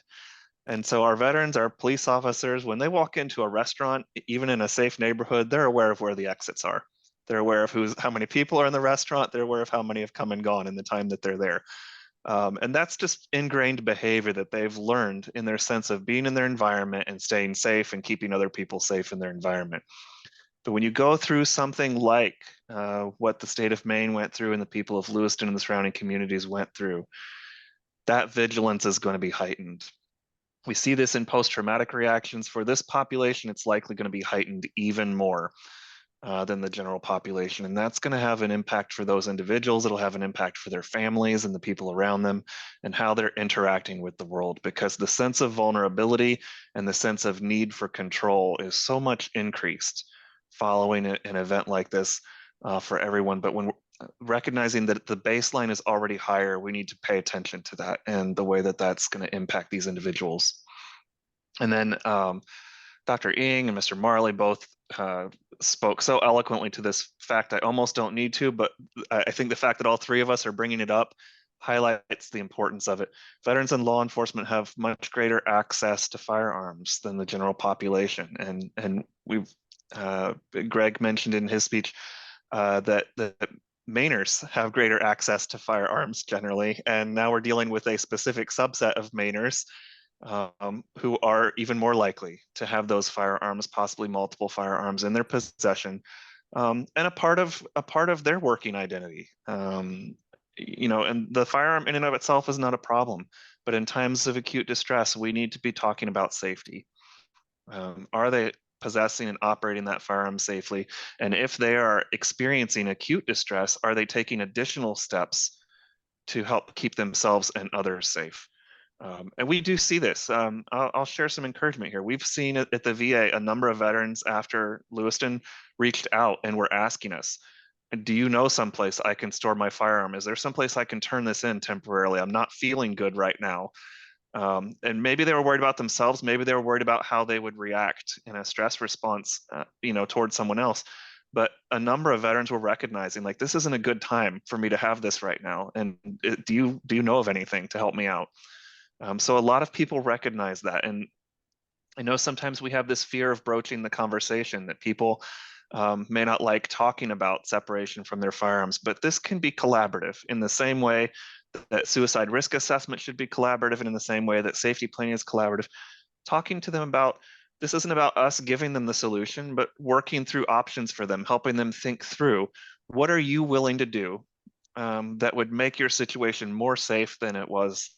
And so our veterans, our police officers, when they walk into a restaurant, even in a safe neighborhood, they're aware of where the exits are. They're aware of how many people are in the restaurant. They're aware of how many have come and gone in the time that they're there. And that's just ingrained behavior that they've learned in their sense of being in their environment and staying safe and keeping other people safe in their environment. But when you go through something like what the state of Maine went through and the people of Lewiston and the surrounding communities went through, that vigilance is going to be heightened. We see this in post-traumatic reactions. For this population, it's likely going to be heightened even more than the general population. And that's going to have an impact for those individuals. It'll have an impact for their families and the people around them, and how they're interacting with the world, because the sense of vulnerability and the sense of need for control is so much increased following an event like this for everyone. But when recognizing that the baseline is already higher, we need to pay attention to that and the way that that's going to impact these individuals. And then Dr. Ng and Mr. Marley both spoke so eloquently to this fact. I almost don't need to, but I think the fact that all three of us are bringing it up highlights the importance of it. Veterans and law enforcement have much greater access to firearms than the general population. And we've Greg mentioned in his speech that the Mainers have greater access to firearms generally, and now we're dealing with a specific subset of Mainers who are even more likely to have those firearms, possibly multiple firearms in their possession, and a part of their working identity. And the firearm in and of itself is not a problem, but in times of acute distress, we need to be talking about safety. Are they possessing and operating that firearm safely? And if they are experiencing acute distress, are they taking additional steps to help keep themselves and others safe? And we do see this. I'll share some encouragement here. We've seen at the VA a number of veterans after Lewiston reached out and were asking us, do you know someplace I can store my firearm? Is there someplace I can turn this in temporarily? I'm not feeling good right now. And maybe they were worried about themselves. Maybe they were worried about how they would react in a stress response, towards someone else. But a number of veterans were recognizing, like, this isn't a good time for me to have this right now. And do you know of anything to help me out? So a lot of people recognize that. And I know sometimes we have this fear of broaching the conversation, that people may not like talking about separation from their firearms, but this can be collaborative in the same way that suicide risk assessment should be collaborative, and in the same way that safety planning is collaborative. Talking to them about this isn't about us giving them the solution, but working through options for them, helping them think through what are you willing to do that would make your situation more safe than it was,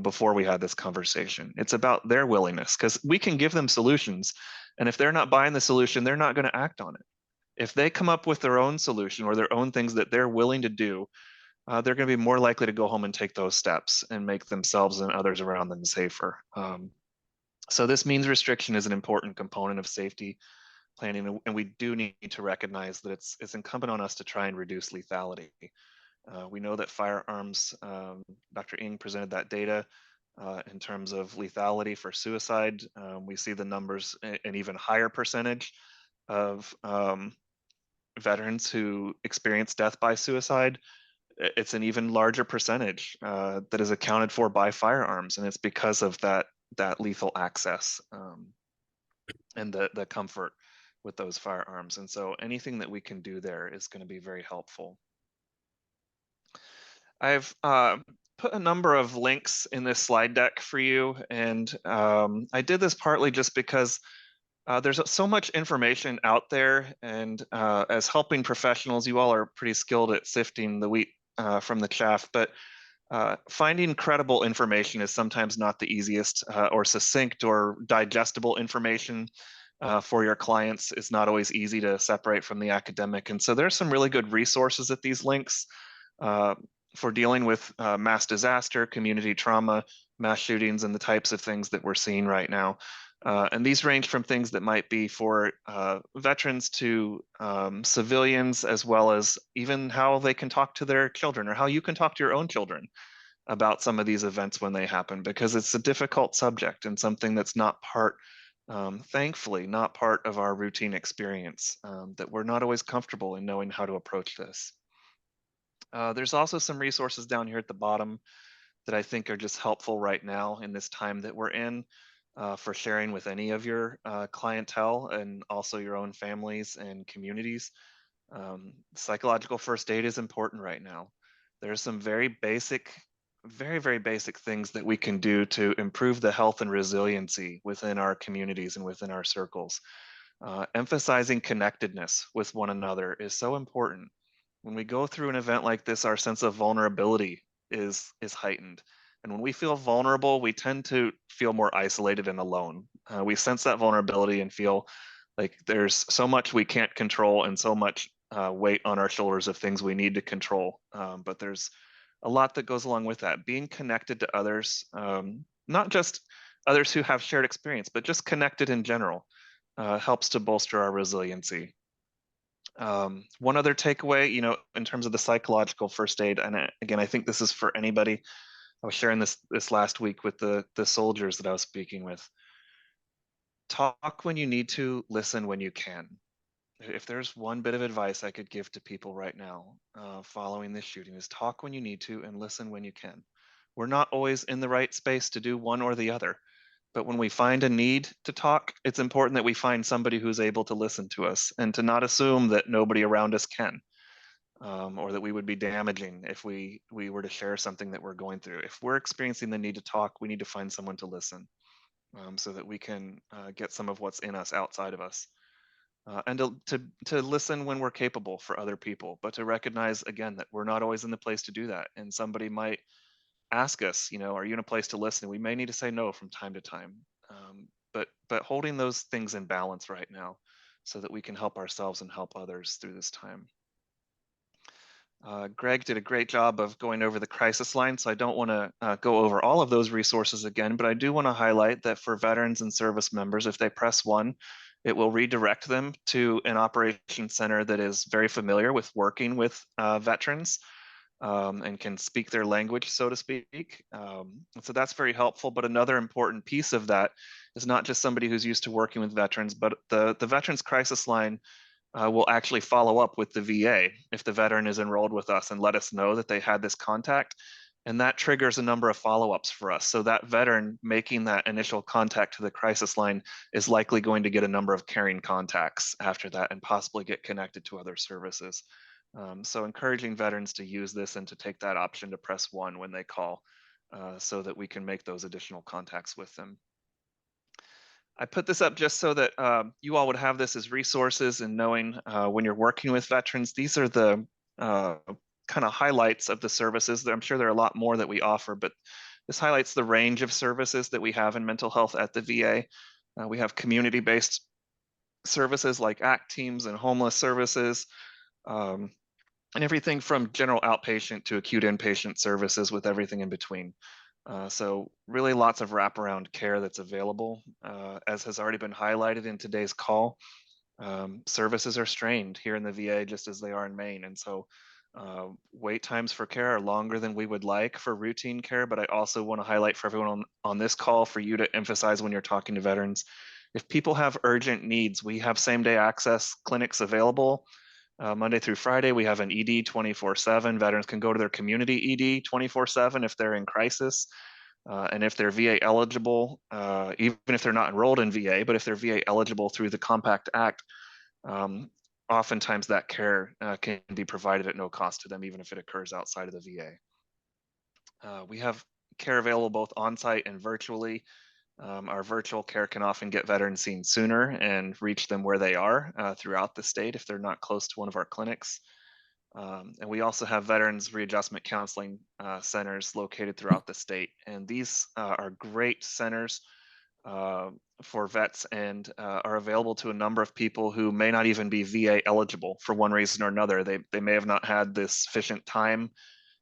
before we had this conversation. It's about their willingness, because we can give them solutions, and if they're not buying the solution, they're not going to act on it. If they come up with their own solution or their own things that they're willing to do, they're going to be more likely to go home and take those steps and make themselves and others around them safer. So this means restriction is an important component of safety planning, and we do need to recognize that it's incumbent on us to try and reduce lethality. We know that firearms, Dr. Ng presented that data in terms of lethality for suicide. We see the numbers, an even higher percentage of veterans who experience death by suicide. It's an even larger percentage that is accounted for by firearms, and it's because of that lethal access and the comfort with those firearms. And so anything that we can do there is going to be very helpful. I've put a number of links in this slide deck for you, and I did this partly just because there's so much information out there, and as helping professionals, you all are pretty skilled at sifting the wheat from the chaff, but finding credible information is sometimes not the easiest, or succinct or digestible information for your clients is not always easy to separate from the academic. And so there's some really good resources at these links for dealing with mass disaster, community trauma, mass shootings, and the types of things that we're seeing right now. And these range from things that might be for veterans to civilians, as well as even how they can talk to their children, or how you can talk to your own children about some of these events when they happen, because it's a difficult subject and something that's not part, thankfully, not part of our routine experience, that we're not always comfortable in knowing how to approach this. There's also some resources down here at the bottom that I think are just helpful right now in this time that we're in, for sharing with any of your clientele and also your own families and communities. Psychological first aid is important right now. There's some very basic, very basic things that we can do to improve the health and resiliency within our communities and within our circles. Emphasizing connectedness with one another is so important. When we go through an event like this, our sense of vulnerability is heightened. And when we feel vulnerable, we tend to feel more isolated and alone. We sense that vulnerability and feel like there's so much we can't control and so much weight on our shoulders of things we need to control. But there's a lot that goes along with that. Being connected to others, not just others who have shared experience, but just connected in general, helps to bolster our resiliency. One other takeaway, in terms of the psychological first aid, and again, I think this is for anybody. I was sharing this last week with the soldiers that I was speaking with. Talk when you need to, listen when you can. If there's one bit of advice I could give to people right now following this shooting, is talk when you need to and listen when you can. We're not always in the right space to do one or the other. But when we find a need to talk, it's important that we find somebody who's able to listen to us, and to not assume that nobody around us can, or that we would be damaging if we were to share something that we're going through. If we're experiencing the need to talk, we need to find someone to listen, so that we can get some of what's in us outside of us. And to listen when we're capable for other people, but to recognize, again, that we're not always in the place to do that. And somebody might ask us, are you in a place to listen? We may need to say no from time to time, but holding those things in balance right now, so that we can help ourselves and help others through this time. Greg did a great job of going over the crisis line, so I don't want to go over all of those resources again, but I do want to highlight that for veterans and service members, if they press 1, it will redirect them to an operations center that is very familiar with working with veterans. And can speak their language, so to speak. So that's very helpful. But another important piece of that is not just somebody who's used to working with veterans, but the Veterans Crisis Line will actually follow up with the VA if the veteran is enrolled with us and let us know that they had this contact. And that triggers a number of follow-ups for us. So that veteran making that initial contact to the crisis line is likely going to get a number of caring contacts after that and possibly get connected to other services. So encouraging veterans to use this and to take that option to press 1 when they call so that we can make those additional contacts with them. I put this up just so that you all would have this as resources, and knowing when you're working with veterans, these are the kind of highlights of the services. I'm sure there are a lot more that we offer, but this highlights the range of services that we have in mental health at the VA. We have community-based services like ACT teams and homeless services, and everything from general outpatient to acute inpatient services with everything in between. So really lots of wraparound care that's available. As has already been highlighted in today's call, services are strained here in the VA just as they are in Maine. And so wait times for care are longer than we would like for routine care, but I also want to highlight for everyone on this call, for you to emphasize when you're talking to veterans, if people have urgent needs, we have same-day access clinics available. Monday through Friday, we have an ED 24/7. Veterans can go to their community ED 24/7 if they're in crisis. And if they're VA eligible, even if they're not enrolled in VA, but if they're VA eligible through the Compact Act, oftentimes that care can be provided at no cost to them, even if it occurs outside of the VA. We have care available both on-site and virtually. Our virtual care can often get veterans seen sooner and reach them where they are throughout the state if they're not close to one of our clinics. And we also have veterans readjustment counseling centers located throughout the state. And these are great centers for vets, and are available to a number of people who may not even be VA eligible for one reason or another. They may have not had the sufficient time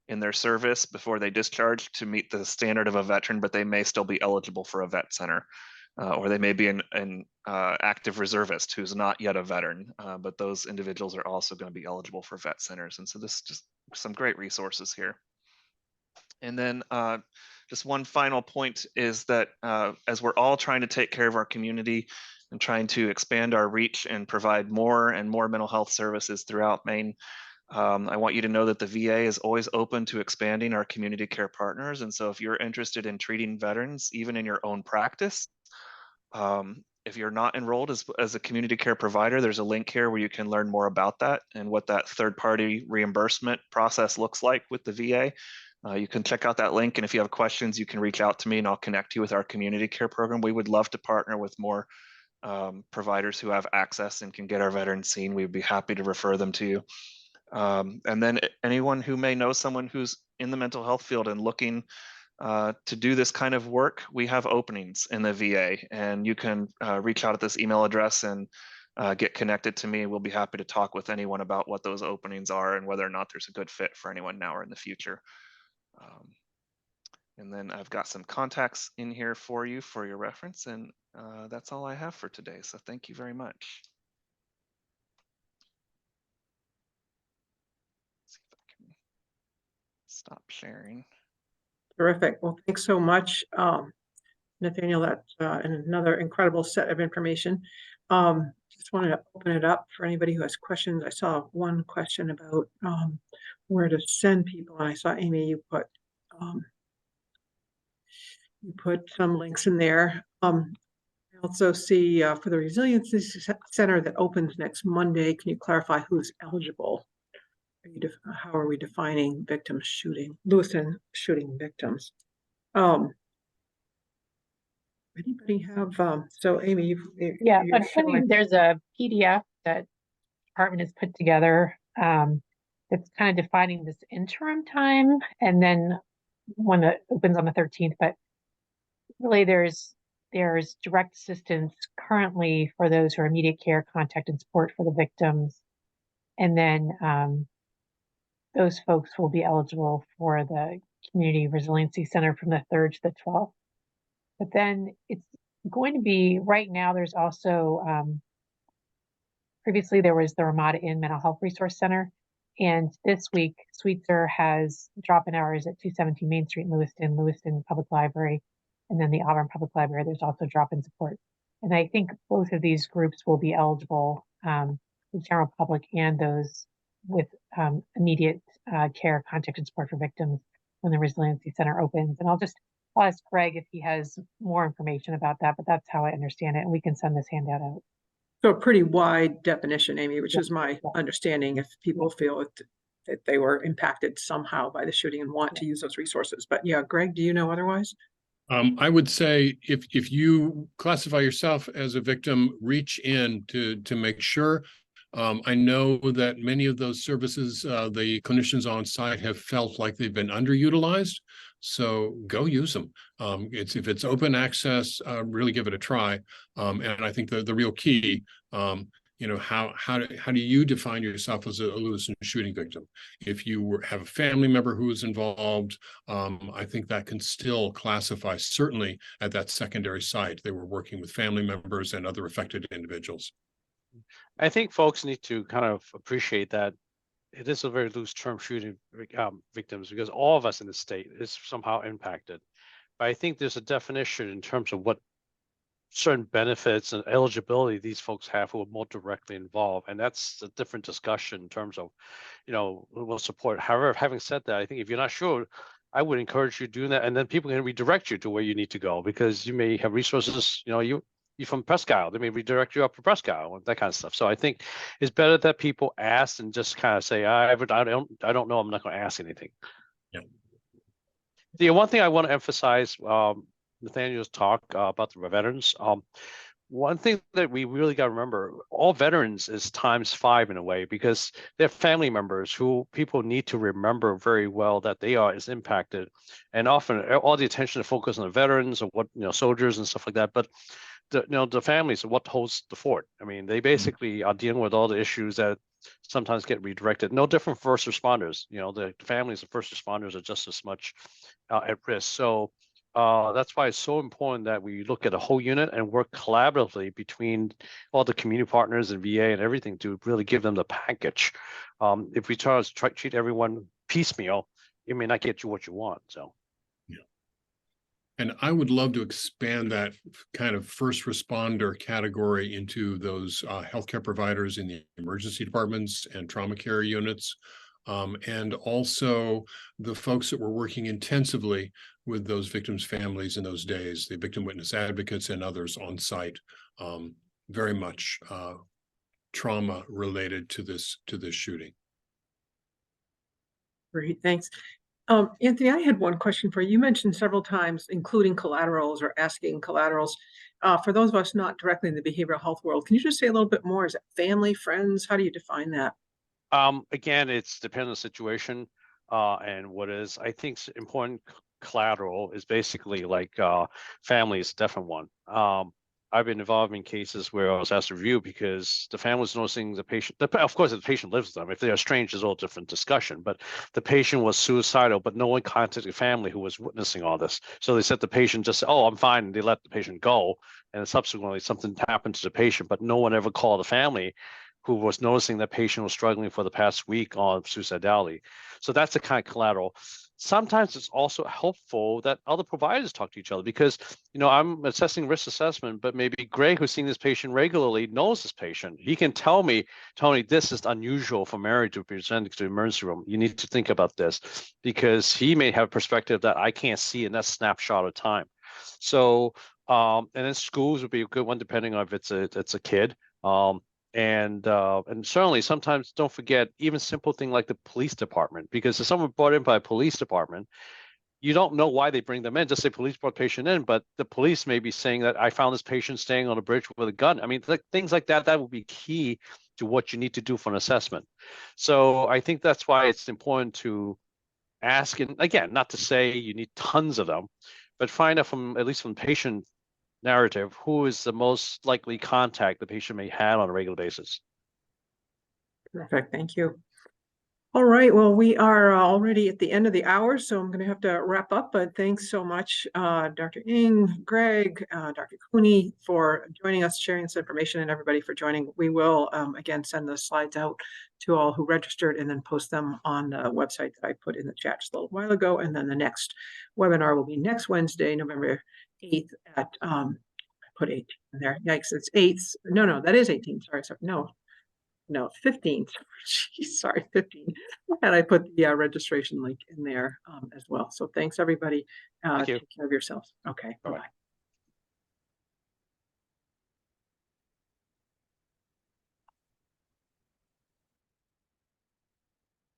in their service before they discharge to meet the standard of a veteran, but they may still be eligible for a vet center. Or they may be an active reservist who's not yet a veteran, but those individuals are also going to be eligible for vet centers. And so this is just some great resources here. And then just one final point is that as we're all trying to take care of our community and trying to expand our reach and provide more and more mental health services throughout Maine, I want you to know that the VA is always open to expanding our community care partners. And so if you're interested in treating veterans, even in your own practice, if you're not enrolled as a community care provider, there's a link here where you can learn more about that and what that third-party reimbursement process looks like with the VA. You can check out that link, and if you have questions, you can reach out to me and I'll connect you with our community care program. We would love to partner with more providers who have access and can get our veterans seen. We'd be happy to refer them to you. And then anyone who may know someone who's in the mental health field and looking to do this kind of work, we have openings in the VA, and you can reach out at this email address and get connected to me. We'll be happy to talk with anyone about what those openings are and whether or not there's a good fit for anyone now or in the future. And then I've got some contacts in here for you for your reference, and that's all I have for today. So thank you very much. See if I can stop sharing. Terrific. Well, thanks so much, Nathaniel. That's another incredible set of information. Just wanted to open it up for anybody who has questions. I saw one question about where to send people, and I saw, Amy, you put some links in there. I also see for the Resiliency Center that opens next Monday, can you clarify who's eligible? How are we defining victims shooting, Lewiston shooting victims? Anybody have, so Amy, Yeah, there's a PDF that department has put together that's kind of defining this interim time, and then one that opens on the 13th. But really, there's direct assistance currently for those who are immediate care, contact, and support for the victims, and then those folks will be eligible for the Community Resiliency Center from the 3rd to the 12th. But then it's going to be, right now, there's also, previously there was the Ramada Inn Mental Health Resource Center. And this week, Sweetser has drop-in hours at 217 Main Street in Lewiston Public Library, and then the Auburn Public Library, there's also drop-in support. And I think both of these groups will be eligible, the general public and those with immediate care, contact, and support for victims when the Resiliency Center opens. And I'll ask Greg if he has more information about that, but that's how I understand it. And we can send this handout out. So a pretty wide definition, Amy, which Yeah. is my Yeah. understanding if people feel that they were impacted somehow by the shooting and want to use those resources. But yeah, Greg, do you know otherwise? I would say if you classify yourself as a victim, reach in to make sure. I know that many of those services, the clinicians on site have felt like they've been underutilized. So go use them. If it's open access, really give it a try. And I think the real key, how do you define yourself as a Lewiston shooting victim? If you have a family member who is involved, I think that can still classify, certainly at that secondary site. They were working with family members and other affected individuals. I think folks need to kind of appreciate that it is a very loose term, shooting victims, because all of us in the state is somehow impacted. But I think there's a definition in terms of what certain benefits and eligibility these folks have who are more directly involved. And that's a different discussion in terms of, who will support. However, having said that, I think if you're not sure, I would encourage you doing that. And then people can redirect you to where you need to go, because you may have resources, you're from Presque Isle, they may redirect you up to Presque Isle and that kind of stuff. So I think it's better that people ask and just kind of say, I don't know, I'm not going to ask anything. Yeah. The one thing I want to emphasize, Nathaniel's talk about the veterans. One thing that we really got to remember, all veterans is ×5 in a way, because they're family members who people need to remember very well that they are is impacted. And often all the attention to focus on the veterans or what, soldiers and stuff like that. But the families are what holds the fort. I mean, they basically are dealing with all the issues that sometimes get redirected. No different from first responders. The families of first responders are just as much at risk. So that's why it's so important that we look at a whole unit and work collaboratively between all the community partners and VA and everything to really give them the package. If we try to treat everyone piecemeal, it may not get you what you want. So. And I would love to expand that kind of first responder category into those healthcare providers in the emergency departments and trauma care units, and also the folks that were working intensively with those victims' families in those days, the victim witness advocates and others on site, very much trauma related to this shooting. Great, thanks. Anthony, I had one question for you. You mentioned several times including collaterals or asking collaterals. For those of us not directly in the behavioral health world, can you just say a little bit more? Is it family, friends? How do you define that? Again, it's dependent on the situation and what is. I think important collateral is basically like family is a different one. I've been involved in cases where I was asked to review because the family was noticing the patient, of course, if the patient lives with them. If they are strange, there's a whole different discussion, but the patient was suicidal, but no one contacted the family who was witnessing all this. So they said the patient just said, oh, I'm fine. And they let the patient go. And subsequently something happened to the patient, but no one ever called the family who was noticing that patient was struggling for the past week on suicidality. So that's the kind of collateral. Sometimes it's also helpful that other providers talk to each other because, I'm assessing risk assessment, but maybe Greg, who's seeing this patient regularly, knows this patient. He can tell me, Tony, this is unusual for Mary to present to the emergency room. You need to think about this because he may have a perspective that I can't see in that snapshot of time. So, and then schools would be a good one, depending on if it's a kid. And certainly sometimes don't forget even simple thing like the police department, because if someone brought in by a police department, you don't know why they bring them in. Just say police brought patient in, but the police may be saying that I found this patient staying on a bridge with a gun. I mean, things like that would be key to what you need to do for an assessment. So I think that's why it's important to ask, and again, not to say you need tons of them, but find out at least from patient narrative, who is the most likely contact the patient may have on a regular basis. Perfect, thank you. All right, well, we are already at the end of the hour, so I'm going to have to wrap up, but thanks so much, Dr. Ng, Greg, Dr. Cooney for joining us, sharing this information, and everybody for joining. We will, again, send the slides out to all who registered and then post them on the website that I put in the chat just a little while ago, and then the next webinar will be next Wednesday, November 8th at, I put 18 in there, yikes, it's 8th, no, that is 18, sorry, no. no, 15th. Jeez, sorry, 15. And I put the registration link in there as well. So thanks, everybody. Thank you. Take care of yourselves. Okay, Bye-bye. bye-bye.